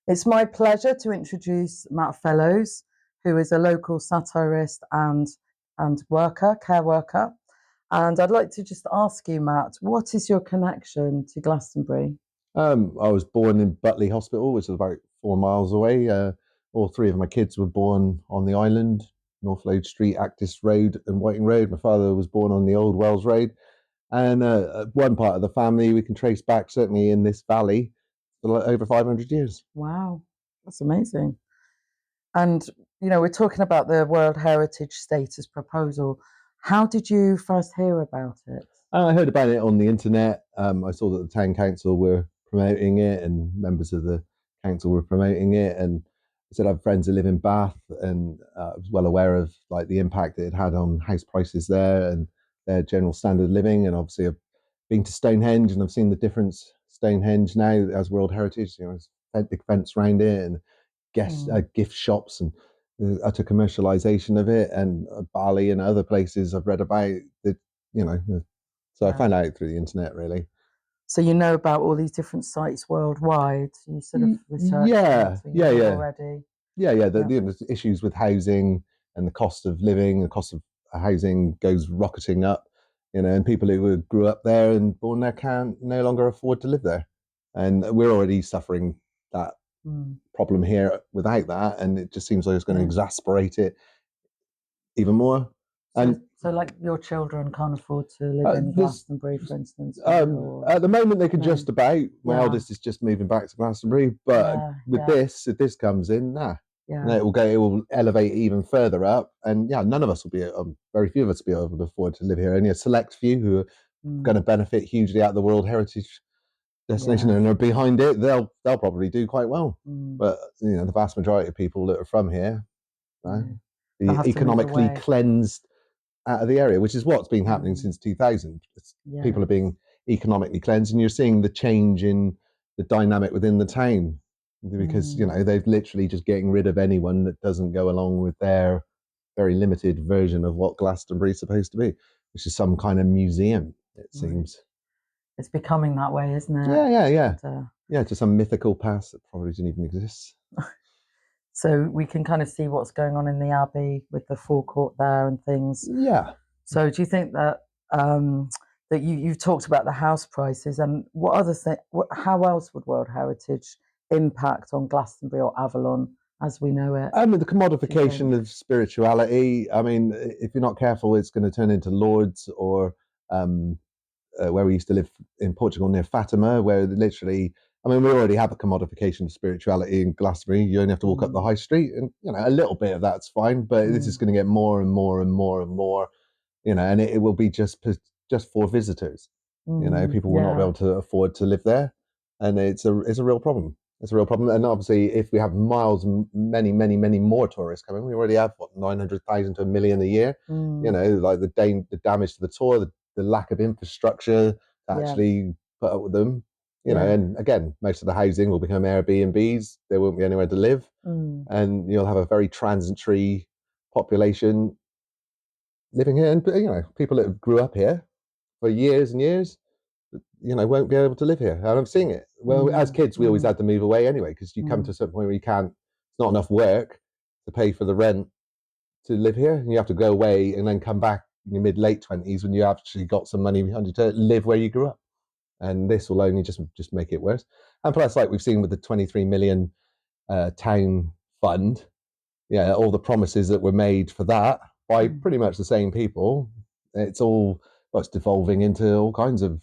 It's my pleasure to introduce Matt Fellows, who is a local satirist and care worker. And I'd like to just ask you, Matt, what is your connection to Glastonbury? I was born in Butley Hospital, which is about 4 miles away. All three of my kids were born on the island, North Lode Street, Actis Road, and Whiting Road. My father was born on the Old Wells Road. And one part of the family we can trace back, certainly in this valley, for like over 500 years. Wow, that's amazing. And, we're talking about the World Heritage Status proposal. How did you first hear about it? I heard about it on the internet. I saw that the town council were promoting it, and members of the council were promoting it. And I said I have friends who live in Bath, and I was well aware of like the impact it had on house prices there and their general standard of living. And obviously, I've been to Stonehenge, and I've seen the difference. Stonehenge now as World Heritage, there's a big fence around it, and gift shops, and the utter commercialization of it, and Bali and other places I've read about. That you know so I Yeah. found out through the internet, really. So you know about all these different sites worldwide. You sort of researched Yeah, it, so you yeah, know yeah, already. yeah. Yeah. The issues with housing and the cost of living, the cost of housing goes rocketing up. And people who grew up there and born there can't no longer afford to live there, and we're already suffering that problem here without that, and it just seems like it's going to exasperate it even more. And So like your children can't afford to live in this Glastonbury, for instance, or At the moment they can no. just about. My eldest is just moving back to Glastonbury, but with this, if this comes in, Yeah. it will elevate even further up, and none of us will be, very few of us will be able to afford to live here. Only a select few who are going to benefit hugely out of the World Heritage destination and are behind it. They'll probably do quite well, but the vast majority of people that are from here, the economically cleansed out of the area, which is what's been happening since 2000. People are being economically cleansed, and you're seeing the change in the dynamic within the town, because they've literally just getting rid of anyone that doesn't go along with their very limited version of what Glastonbury is supposed to be, which is some kind of museum, it seems. It's becoming that way, isn't it? Yeah, to some mythical past that probably didn't even exist. So we can kind of see what's going on in the Abbey with the forecourt there and things. Yeah. So do you think that that you've talked about the house prices, and what other thing? How else would World Heritage impact on Glastonbury or Avalon as we know it? The commodification of spirituality. I mean, if you're not careful, it's going to turn into Lourdes or where we used to live in Portugal near Fatima, where literally, we already have a commodification of spirituality in Glastonbury. You only have to walk up the high street, and a little bit of that's fine, but this is going to get more and more and more and more, and it will be just for visitors. People will not be able to afford to live there, and it's a real problem. It's a real problem, and obviously, if we have many, many, many more tourists coming, we already have 900,000 to 1 million a year. Like the damage to the tour, the lack of infrastructure to actually put up with them. And again, most of the housing will become Airbnbs. There won't be anywhere to live, and you'll have a very transitory population living here. And people that grew up here for years and years, won't be able to live here. And I'm seeing it. Well, as kids, we always had to move away anyway, because you come to a certain point where you can't. It's not enough work to pay for the rent to live here, and you have to go away and then come back in your late 20s when you actually got some money behind you to live where you grew up. And this will only just make it worse. And plus, like we've seen with the 23 million town fund, all the promises that were made for that by pretty much the same people, it's devolving into all kinds of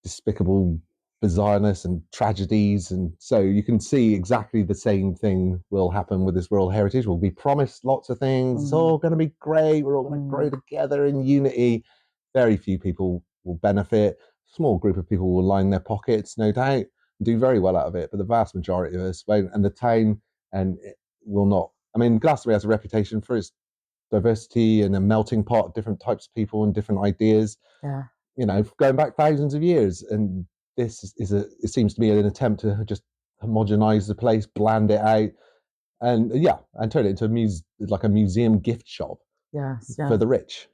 despicable bizarreness and tragedies. And so you can see exactly the same thing will happen with this World Heritage. We'll be promised lots of things. It's all going to be great. We're all going to grow together in unity. Very few people will benefit. Small group of people will line their pockets, no doubt, and do very well out of it. But the vast majority of us won't. And the town and it will not. Glastonbury has a reputation for its diversity and a melting pot of different types of people and different ideas. Yeah. Going back thousands of years, and this it seems to be an attempt to just homogenize the place, bland it out, and turn it into like a museum gift shop for the rich.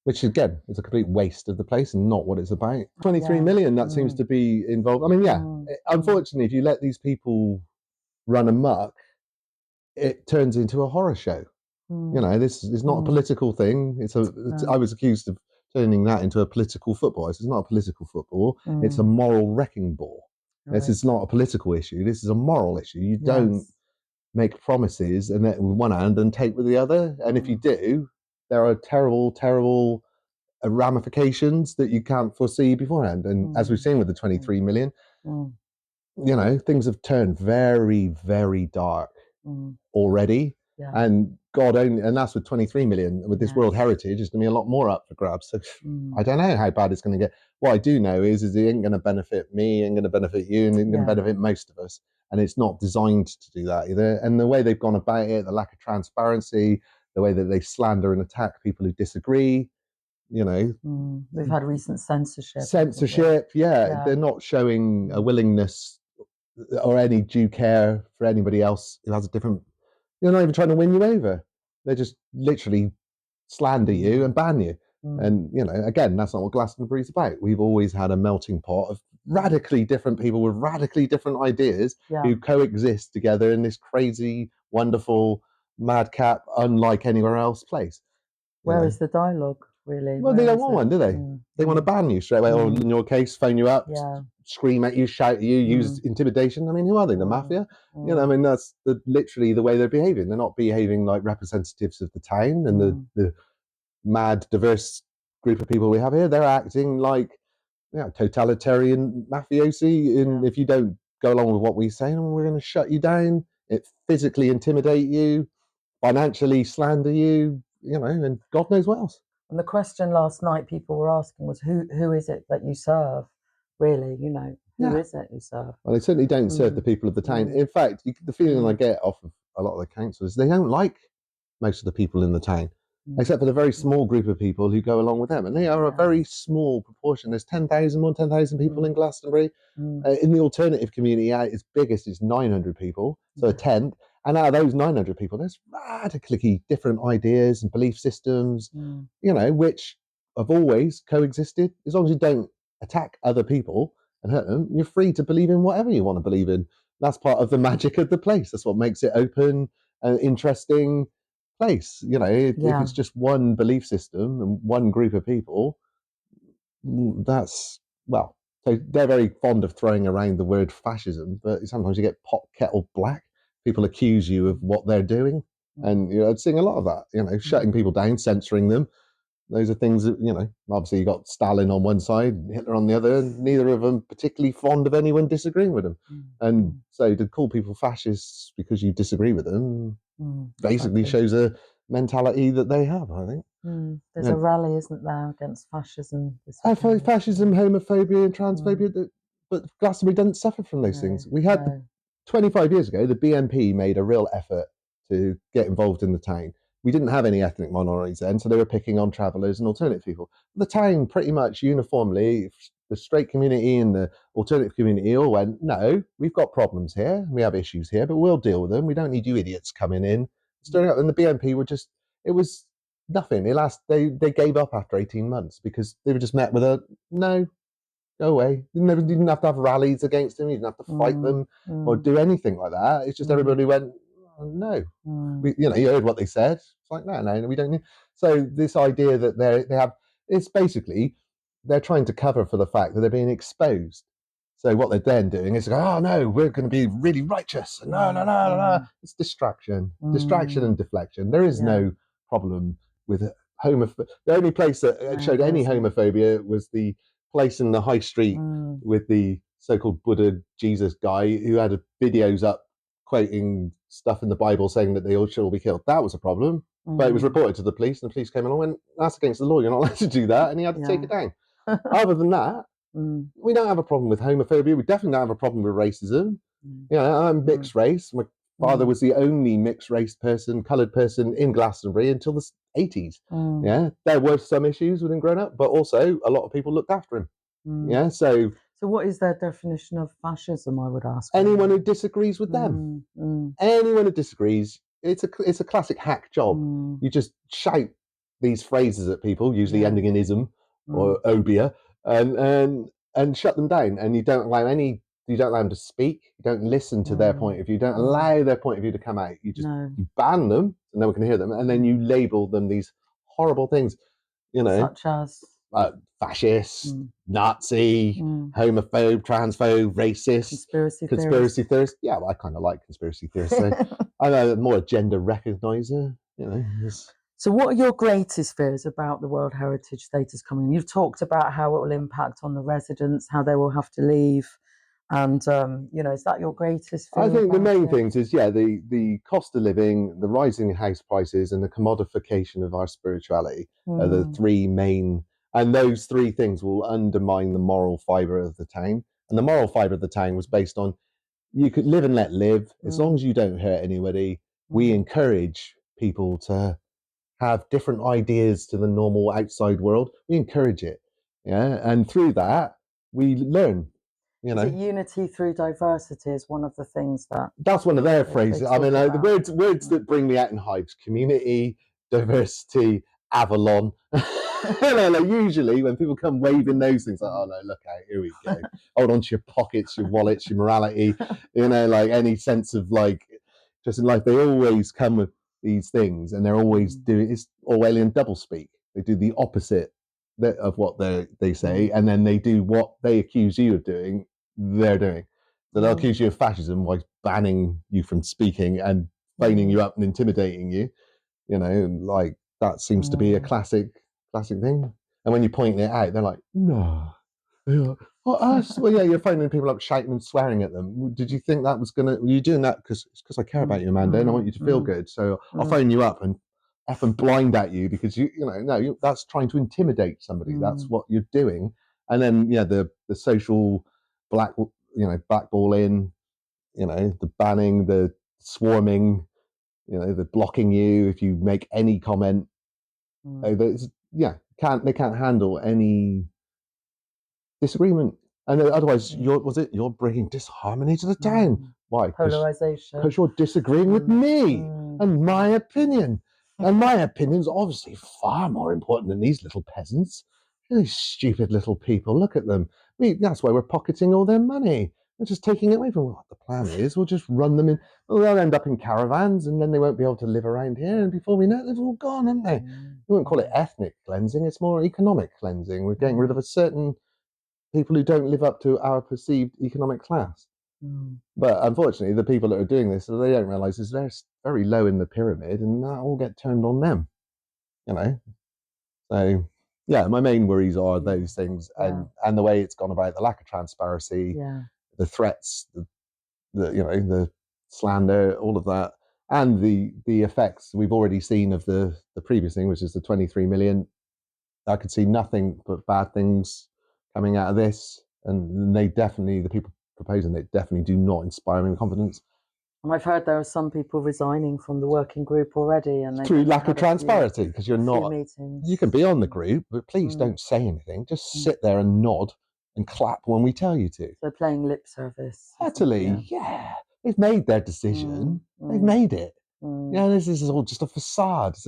which again is a complete waste of the place and not what it's about. 23 Yeah. million, that seems to be involved. I mean, yeah, unfortunately, if you let these people run amok, it turns into a horror show. You know, this is not a political thing. I was accused of turning that into a political football. This is not a political football. It's a moral wrecking ball. This is not a political issue. This is a moral issue. You don't make promises and with one hand and take with the other. And if you do, there are terrible, terrible ramifications that you can't foresee beforehand. And as we've seen with the 23 million, you know, things have turned very, very dark already. Yeah. And God only, and that's with 23 million. With this World Heritage, there's going to be a lot more up for grabs. So I don't know how bad it's going to get. What I do know is it ain't going to benefit me, ain't going to benefit you, and it's going to benefit most of us. And it's not designed to do that either. And the way they've gone about it, the lack of transparency, the way that they slander and attack people who disagree, you know. We've had recent censorship. They're not showing a willingness or any due care for anybody else who has a different. They're not even trying to win you over. They just literally slander you and ban you. And, you know, again, that's not what Glastonbury's about. We've always had a melting pot of radically different people with radically different ideas who coexist together in this crazy, wonderful, madcap, unlike anywhere else place. Where is the dialogue, really? Well, they don't want one, do they? They want to ban you straight away, or in your case, phone you up, scream at you, shout at you, use intimidation. I mean, who are they? The mafia? You know, I mean, that's literally the way they're behaving. They're not behaving like representatives of the town and the mad, diverse group of people we have here. They're acting like, you know, totalitarian mafiosi. And if you don't go along with what we say, we're going to shut you down, physically intimidate you, financially slander you, you know, and God knows what else. And the question last night people were asking was, who is it that you serve? Really, you know, who is it you serve? Well, they certainly don't serve the people of the town. In fact, the feeling I get off of a lot of the councillors, they don't like most of the people in the town, except for the very small group of people who go along with them. And they are a very small proportion. There's 10,000 people in Glastonbury. In the alternative community, at its biggest, it's 900 people, so a tenth. And out of those 900 people, there's radically different ideas and belief systems, you know, which have always coexisted. As long as you don't attack other people and hurt them, you're free to believe in whatever you want to believe in. That's part of the magic of the place. That's what makes it open and interesting place. You know, if it's just one belief system and one group of people, that's, well, so they're very fond of throwing around the word fascism, but sometimes you get pot kettle black. People accuse you of what they're doing. And, you know, I'd seeing a lot of that, you know, shutting people down, censoring them. Those are things that, you know, obviously you got Stalin on one side, Hitler on the other, and neither of them particularly fond of anyone disagreeing with them. And so to call people fascists because you disagree with them basically shows a mentality that they have, I think. There's a rally, isn't there, against fascism? Fascism, homophobia and transphobia, but Glastonbury doesn't suffer from those things. We had 25 years ago, the BNP made a real effort to get involved in the town. We didn't have any ethnic minorities then, so they were picking on travellers and alternative people. The town pretty much uniformly, the straight community and the alternative community all went, no, we've got problems here, we have issues here, but we'll deal with them. We don't need you idiots coming in, stirring up. And the BNP were just, it was nothing. They gave up after 18 months because they were just met with a, no, go away. You didn't have to have rallies against them. You didn't have to fight them or do anything like that. It's just everybody went, oh, no. You know, you heard what they said. It's like, no, we don't need. So this idea that they have, it's basically, they're trying to cover for the fact that they're being exposed. So what they're then doing is, oh, no, we're going to be really righteous. No. It's distraction and deflection. There is no problem with homophobia. The only place that showed any homophobia was the place in the high street with the so-called Buddha Jesus guy who had videos up quoting stuff in the Bible saying that they all should all be killed. That was a problem. But it was reported to the police and the police came along and went, that's against the law, you're not allowed to do that, and he had to take it down. Other than that, we don't have a problem with homophobia. We definitely don't have a problem with racism. You know, I'm mixed race. My father was the only mixed race person, coloured person in Glastonbury until the 80s. Yeah, there were some issues with him growing up, but also a lot of people looked after him. Yeah, so what is their definition of fascism, I would ask? Anyone who disagrees with them. Anyone who disagrees, it's a classic hack job. You just shout these phrases at people, usually Yeah. ending in ism or obia, and shut them down. And you don't allow them to speak. You don't listen to their point of view. You don't allow their point of view to come out. You just you ban them, and no one can hear them. And then you label them these horrible things, such as fascist, Nazi, homophobe, transphobe, racist, conspiracy theorist. Yeah, well, I kind of like conspiracy theorists. So I'm more a gender recognizer. So what are your greatest fears about the World Heritage Status coming? You've talked about how it will impact on the residents, how they will have to leave. And, is that your greatest fear? I think the main things is, the cost of living, the rising house prices, and the commodification of our spirituality are the three main, and those three things will undermine the moral fibre of the town. And the moral fibre of the town was based on, you could live and let live, as long as you don't hurt anybody. We encourage people to have different ideas to the normal outside world. We encourage it. Yeah. And through that, we learn. Is it unity through diversity is one of the things that's one of their phrases. I mean, the words that bring me out in hives: community, diversity, Avalon. Usually when people come waving those things, like, oh no, look out, here we go. Hold on to your pockets, your wallets, your morality, any sense of just in life, they always come with these things, and they're always doing, it's Orwellian doublespeak. They do the opposite of what they say, and then they do what they accuse you of doing, they're doing. So they'll accuse you of fascism by banning you from speaking and phoning you up and intimidating you. That seems to be a classic thing. And when you point it out, they're like, no. What, us? Well, yeah, you're phoning people up, shouting and swearing at them. Did you think that was were you doing that because I care about you, Amanda, and I want you to feel good? So I'll phone you up and effing blind at you because that's trying to intimidate somebody. That's what you're doing. And then the social blackballing, the banning, the swarming, the blocking you if you make any comment. They can't handle any disagreement, and otherwise you're bringing disharmony to the town. Why? Polarization. Because you're disagreeing with me and my opinion, and my opinion's obviously far more important than these little peasants. These stupid little people. Look at them. That's why we're pocketing all their money. We're just taking it away from what the plan is. We'll just run them in. Well, they'll end up in caravans, and then they won't be able to live around here. And before we know it, they've all gone, haven't they? We wouldn't call it ethnic cleansing. It's more economic cleansing. We're getting rid of a certain people who don't live up to our perceived economic class. But unfortunately, the people that are doing this, they don't realise is they're very low in the pyramid, and that all get turned on them. So yeah, my main worries are those things, and the way it's gone about, the lack of transparency, the threats, the slander, all of that, and the effects we've already seen of the previous thing, which is the 23 million. I could see nothing but bad things coming out of this, and the people proposing it definitely do not inspire me with confidence. And I've heard there are some people resigning from the working group already, and through lack of transparency, because you're not. Meetings. You can be on the group, but please don't say anything. Just sit there and nod and clap when we tell you to. So playing lip service. Utterly, yeah. They've made their decision. They've made it. Yeah, this is all just a facade. It's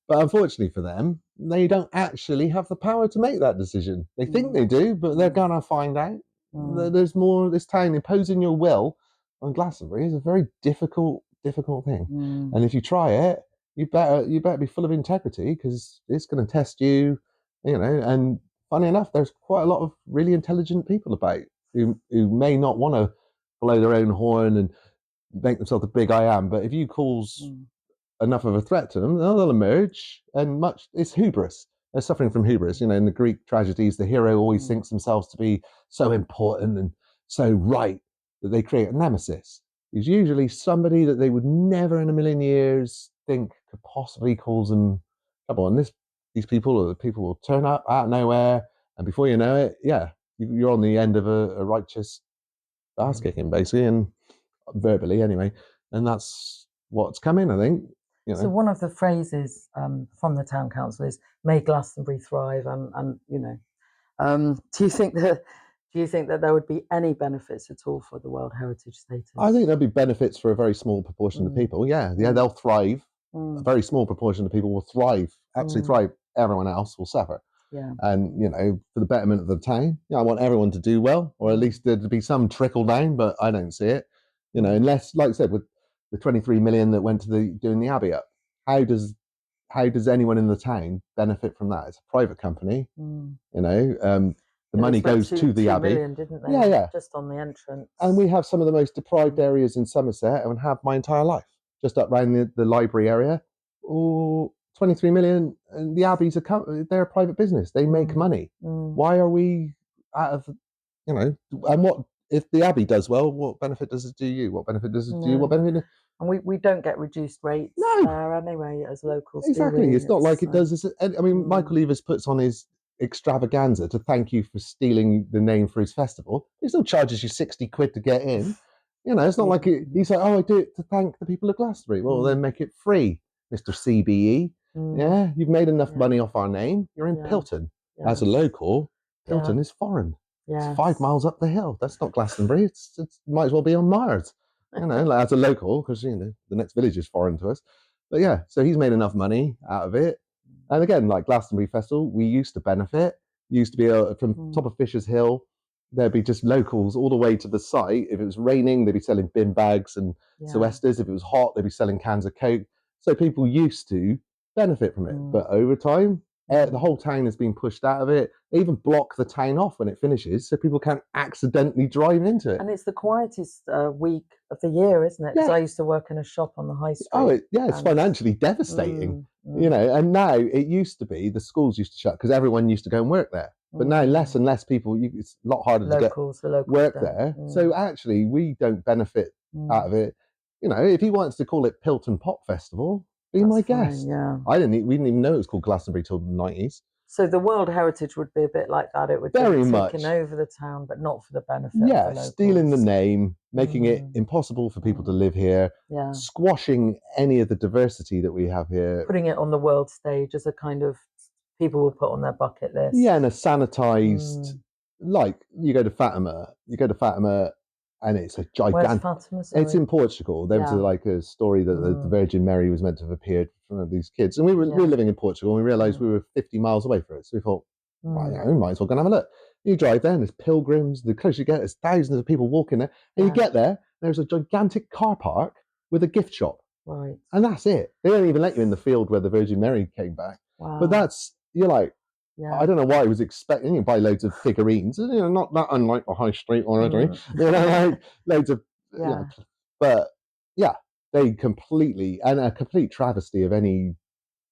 but unfortunately for them, they don't actually have the power to make that decision. They think they do, but they're gonna find out. There's more. This town imposing your will on Glastonbury is a very difficult thing. And if you try it, you better be full of integrity, because it's going to test you. And funny enough, there's quite a lot of really intelligent people about who may not want to blow their own horn and make themselves the big I am. But if you cause enough of a threat to them, they'll emerge. And it's hubris. They're suffering from hubris. In the Greek tragedies, the hero always thinks themselves to be so important and so right that they create a nemesis. He's usually somebody that they would never in a million years think could possibly cause them trouble. And these people, or the people, will turn up out of nowhere, and before you know it, you're on the end of a righteous ass kicking, basically, and verbally anyway. And that's what's coming, I think. So one of the phrases from the town council is "May Glastonbury thrive," and do you think that there would be any benefits at all for the World Heritage Status? I think there'll be benefits for a very small proportion of people. Yeah, they'll thrive. a very small proportion of people will thrive, absolutely thrive. Everyone else will suffer. Yeah. And, you know, for the betterment of the town, I want everyone to do well, or at least there to be some trickle down, but I don't see it. You know, unless, like I said, with the 23 million that went to doing the Abbey up, how does anyone in the town benefit from that? It's a private company, you know. The money goes to the Abbey. 2 million, didn't they? Yeah. Just on the entrance. And we have some of the most deprived areas in Somerset, and have my entire life, just up around the library area. 23 million, and the Abbeys they're a private business. They make money. Why are we out of, you know, and what if the Abbey does well? What benefit does it do you? What benefit does it do you? What benefit? And we don't get reduced rates there anyway as locals. Exactly. It's not like it does. I mean, Michael Evers puts on his extravaganza to thank you for stealing the name for his festival. He still charges you 60 quid to get in. You know, it's not like he's like, oh, I do it to thank the people of Glastonbury. Well, then make it free, Mr. CBE. Yeah, you've made enough money off our name. You're in Pilton. As a local, Pilton is foreign. It's 5 miles up the hill. That's not Glastonbury. It's might as well be on Mars. You know, like, as a local, because, you know, the next village is foreign to us. But yeah, so he's made enough money out of it. And again, like Glastonbury Festival, we used to benefit. Used to be from top of Fisher's Hill, there'd be just locals all the way to the site. If it was raining, they'd be selling bin bags and Suestas. If it was hot, they'd be selling cans of Coke. So people used to benefit from it. But over time, the whole town has been pushed out of it. They even block the town off when it finishes, so people can't accidentally drive into it. And it's the quietest week of the year, isn't it? Because I used to work in a shop on the high street. It's financially devastating. You know, and now it used to be the schools used to shut because everyone used to go and work there. But now less and less people, it's a lot harder to get work there. So actually, we don't benefit out of it. You know, if he wants to call it Pilton Pop Festival, be my guest. We didn't even know it was called Glastonbury till the 90s. So the World Heritage would be a bit like that. It would be taking over the town, but not for the benefit of the locals. Stealing the name, making it impossible for people to live here, squashing any of the diversity that we have here. Putting it on the world stage as a kind of people will put on their bucket list. Yeah, and a sanitized, like you go to Fatima, and it's a gigantic. Where's Fatima? Sorry. It's in Portugal. There was like a story that the Virgin Mary was meant to have appeared from these kids, and we were living in Portugal, and we realised we were 50 miles away from it. So we thought, well, you know, we might as well go and have a look. You drive there, and there's pilgrims. The closer you get, there's thousands of people walking there, and you get there. There's a gigantic car park with a gift shop, right? And that's it. They don't even let you in the field where the Virgin Mary came back. Wow. But you're like. I don't know why I was expecting you to buy loads of figurines, you know, not that unlike a high street or anything, you know, like loads of, but they completely, and a complete travesty of any.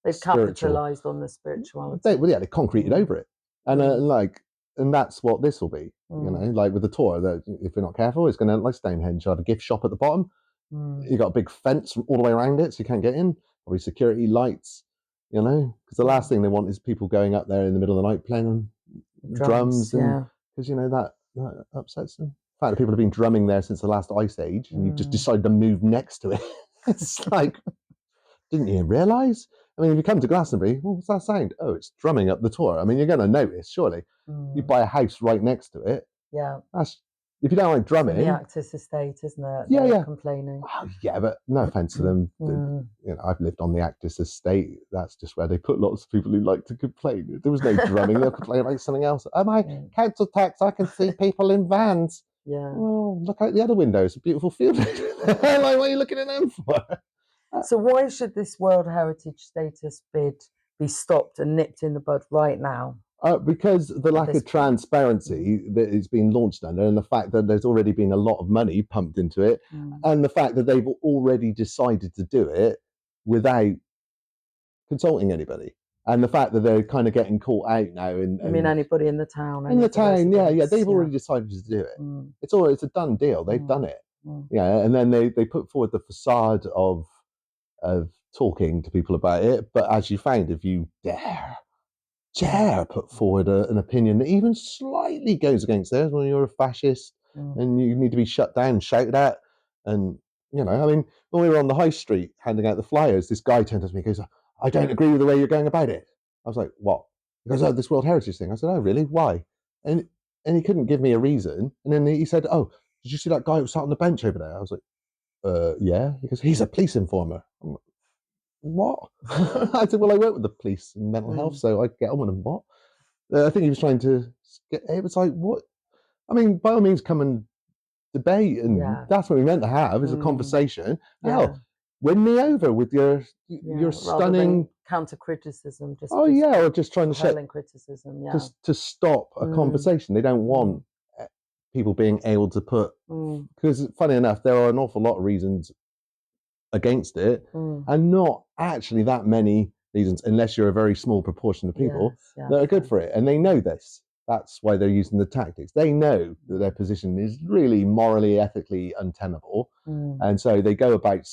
They've capitalised on the spirituality. They concreted over it, and and that's what this will be, you know, like with the tour. That if you're not careful, it's going to like Stonehenge. You'll have a gift shop at the bottom. You've got a big fence all the way around it, so you can't get in. Probably security lights. You know, because the last thing they want is people going up there in the middle of the night playing drums, because you know that upsets them. The fact that people have been drumming there since the last ice age, and you've just decided to move next to it. It's like, didn't you realise? I mean, if you come to Glastonbury, well, what's that sound? Oh, it's drumming up the tour. I mean, you're going to notice, surely. You buy a house right next to it. Yeah. If you don't like drumming, it's the Actis estate, isn't it? They're complaining. Oh, yeah, but no offence to them. You know, I've lived on the Actis estate. That's just where they put lots of people who like to complain. If there was no drumming, they'll complain about something else. Oh, my council tax! I can see people in vans. Yeah. Well, look out the other window. It's a beautiful field. Like, what are you looking at them for? So why should this World Heritage Status bid be stopped and nipped in the bud right now? Because the lack of transparency that it's been launched under, and the fact that there's already been a lot of money pumped into it, and the fact that they've already decided to do it without consulting anybody, and the fact that they're kind of getting caught out now. I mean, anybody in the town? In the town, they've already decided to do it. It's a done deal. They've done it. Yeah, and then they put forward the facade of talking to people about it, but as you found, if you dare put forward an opinion that even slightly goes against theirs, when you're a fascist and you need to be shut down, shouted at, and you know, I mean, when we were on the high street handing out the flyers, this guy turned to me and goes, "I don't agree with the way you're going about it." I was like, "What?" He goes, "Oh, this World Heritage thing." I said, "Oh, really? Why?" And he couldn't give me a reason, and then he said, "Oh, did you see that guy who sat on the bench over there?" I was like, "Yeah." He goes, "He's a police informer." what? I said, well, I work with the police and mental health, so I get on with them. What? I think he was trying to get, it was like, what? I mean, by all means, come and debate, and that's what we meant to have, is a conversation. Hell, win me over with your stunning counter criticism. Just or just trying to hurling criticism. to stop a conversation. They don't want people being able to put, because funny enough, there are an awful lot of reasons against it, and not actually that many reasons, unless you're a very small proportion of people that are good for it, and they know this. That's why they're using the tactics. They know that their position is really morally, ethically untenable, and so they go about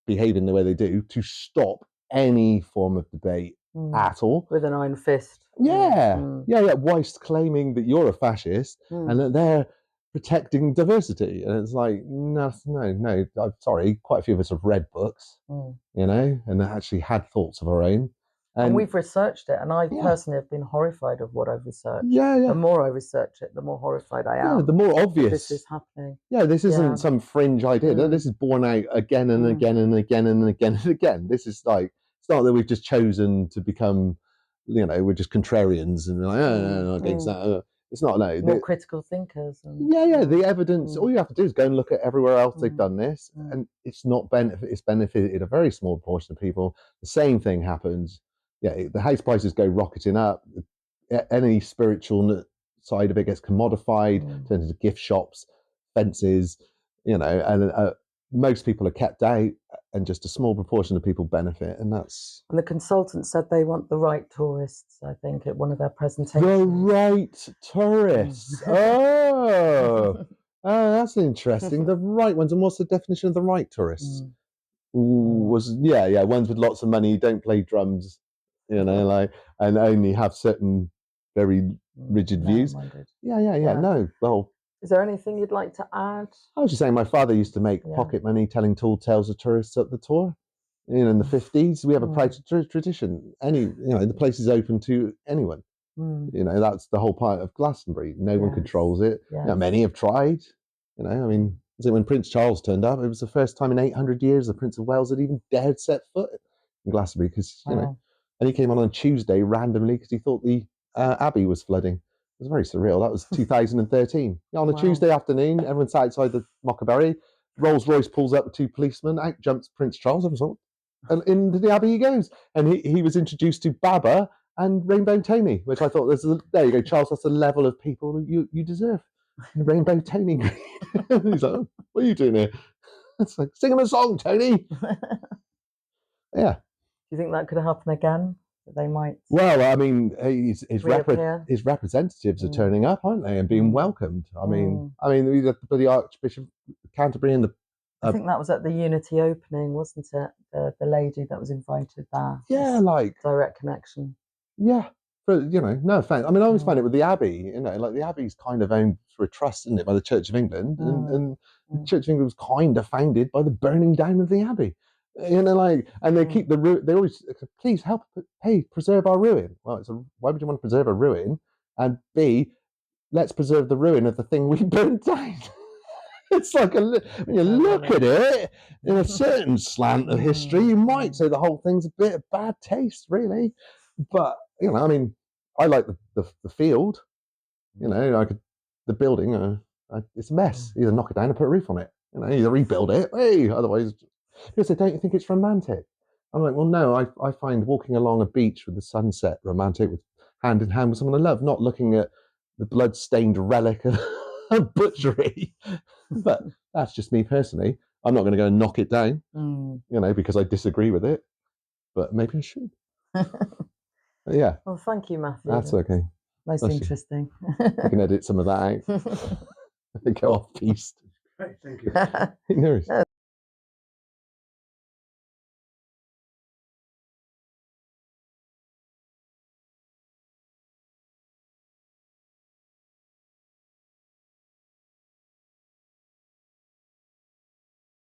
behaving the way they do to stop any form of debate at all, with an iron fist. Whilst claiming that you're a fascist and that they're protecting diversity. And it's like, no, I'm sorry, quite a few of us have read books, and actually had thoughts of our own. And we've researched it, and I personally have been horrified of what I've researched. The more I research it, the more horrified I am. The more obvious this is happening. This isn't some fringe idea. This is borne out again and again and again and again and again. This is like, it's not that we've just chosen to become, we're just contrarians and like, no, against that. It's not, no. More critical thinkers. And, the evidence, all you have to do is go and look at everywhere else they've done this, and it's not it's benefited a very small portion of people. The same thing happens. The house prices go rocketing up. Any spiritual side of it gets commodified, turns into gift shops, fences, and most people are kept out, and just a small proportion of people benefit, and that's. And the consultant said they want the right tourists, I think, at one of their presentations. The right tourists. Oh, that's interesting. The right ones. And what's the definition of the right tourists? Ones with lots of money, don't play drums, like, and only have certain very rigid views. No, well. Is there anything you'd like to add? I was just saying, my father used to make pocket money telling tall tales of tourists at the tour. In the 50s, we have a proud tradition. The place is open to anyone. That's the whole part of Glastonbury. No one controls it. Many have tried. When Prince Charles turned up, it was the first time in 800 years the Prince of Wales had even dared set foot in Glastonbury, because and he came on Tuesday randomly because he thought the Abbey was flooding. It was very surreal. That was 2013. On a Tuesday afternoon, everyone sat outside the Mockerberry. Rolls Royce pulls up with two policemen. Out jumps Prince Charles. And into the Abbey he goes. And he was introduced to Baba and Rainbow Tony, which I thought, there you go, Charles, that's the level of people you deserve. Rainbow Tony. He's like, oh, what are you doing here? It's like, sing him a song, Tony. Yeah. Do you think that could happen again? They might. Well, I mean, his representatives are turning up, aren't they, and being welcomed. I mean, the Archbishop of Canterbury and the. I think that was at the Unity opening, wasn't it? The lady that was invited there. Yeah, like direct connection. Yeah, but no offense. I mean, I always find it with the Abbey. Like the Abbey's kind of owned through a trust, isn't it, by the Church of England, and the Church of England was kind of founded by the burning down of the Abbey. And they keep they always, please help, preserve our ruin. Well, why would you want to preserve a ruin? And B, let's preserve the ruin of the thing we burnt down. It's like when you look at it in a certain slant of history, you might say the whole thing's a bit of bad taste, really. But I like the field. The building. It's a mess. Either knock it down or put a roof on it. Either rebuild it. Hey, otherwise. People say, don't you think it's romantic? I'm like, well, no, I find walking along a beach with the sunset romantic, with hand in hand with someone I love, not looking at the blood-stained relic of butchery. But that's just me personally. I'm not going to go and knock it down, because I disagree with it. But maybe I should. Yeah. Well, thank you, Matthew. That's okay. Most interesting. I can edit some of that out. Go off piste. Great, thank you. No worries.